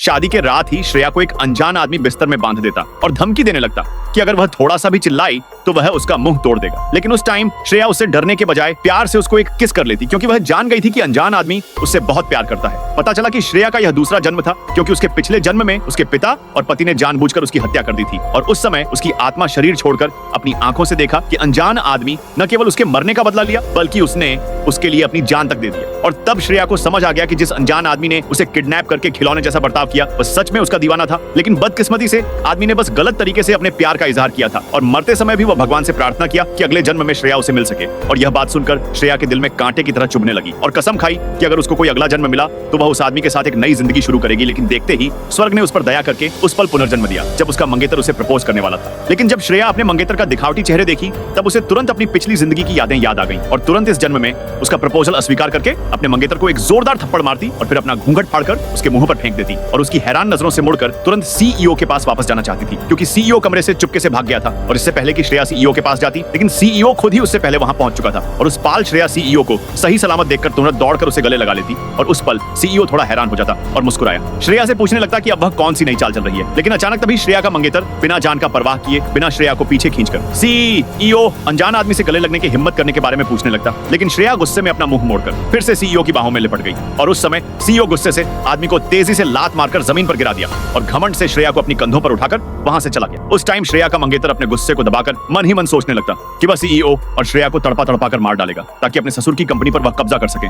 शादी के रात ही श्रेया को एक अनजान आदमी बिस्तर में बांध देता और धमकी देने लगता कि अगर वह थोड़ा सा भी चिल्लाई तो वह उसका मुंह तोड़ देगा। लेकिन उस टाइम श्रेया उससे डरने के बजाय प्यार से उसको एक किस कर लेती, क्योंकि वह जान गई थी कि अनजान आदमी उससे बहुत प्यार करता है। पता चला कि श्रेया का यह दूसरा जन्म था, क्योंकि उसके पिछले जन्म में उसके पिता और पति ने जानबूझकर उसकी हत्या कर दी थी और उस समय उसकी आत्मा शरीर छोड़कर अपनी आंखों से देखा कि अनजान आदमी न केवल उसके मरने का बदला लिया बल्कि उसने उसके लिए अपनी जान तक दे दी। और तब श्रेया को समझ आ गया कि जिस अनजान आदमी ने उसे किडनैप करके खिलौने जैसा बर्ताव किया वह सच में उसका दीवाना था। लेकिन बदकिस्मती से आदमी ने बस गलत तरीके से अपने प्यार का इजहार किया था और मरते समय भी वह भगवान से प्रार्थना किया कि अगले जन्म में श्रेया उसे मिल सके। और यह बात सुनकर श्रेया के दिल में कांटे की तरह चुभने लगी और कसम खाई कि अगर उसको कोई अगला जन्म मिला तो वह उस आदमी के साथ एक नई जिंदगी शुरू करेगी। लेकिन देखते ही स्वर्ग ने उस पर दया करके उस पल पुनर्जन्म दिया जब उसका मंगेतर उसे प्रपोज करने वाला था। लेकिन जब श्रेया अपने मंगेतर का दिखावटी चेहरे देखी तब उसे तुरंत अपनी पिछली जिंदगी की यादें याद आ गईं और तुरंत इस जन्म में उसका प्रपोजल अस्वीकार करके अपने मंगेतर को एक जोरदार थप्पड़ मारती और फिर अपना घूंघट फाड़कर उसके मुंह पर फेंक देती और उसकी हैरान नजरों से मुड़कर तुरंत सीईओ के पास वापस जाना चाहती थी, क्योंकि सीईओ कमरे से चुपके से भाग गया था और इससे पहले कि श्रेया सीईओ के पास जाती, लेकिन सीईओ खुद ही उससे पहले वहां पहुंच चुका था और उस पाल श्रेया सीईओ को सही सलामत देखकर तुरंत दौड़कर उसे गले लगा लेती और उस पल सीईओ थोड़ा हैरान हो जाता और मुस्कुराया। श्रेया से पूछने लगता कि अब वह कौन सी नई चाल चल रही है, लेकिन अचानक तभी श्रेया का मंगेतर बिना जान का परवाह किए बिना श्रेया को पीछे खींचकर सीईओ अनजान आदमी से गले लगने की हिम्मत करने के बारे में पूछने लगता। लेकिन श्रेया गुस्से में अपना मुंह मोड़कर फिर से सीईओ की बाहों में लिपट गई और उस समय सीईओ गुस्से से आदमी को तेजी से लात मारकर जमीन पर गिरा दिया और घमंड से श्रेया को अपनी कंधों पर उठाकर वहां से चला गया। उस टाइम श्रेया का मंगेतर अपने गुस्से को दबाकर मन ही मन सोचने लगता कि वह सीईओ और श्रेया को तड़पा तड़पा कर मार डालेगा ताकि अपने ससुर की कंपनी पर वह कब्जा कर सके।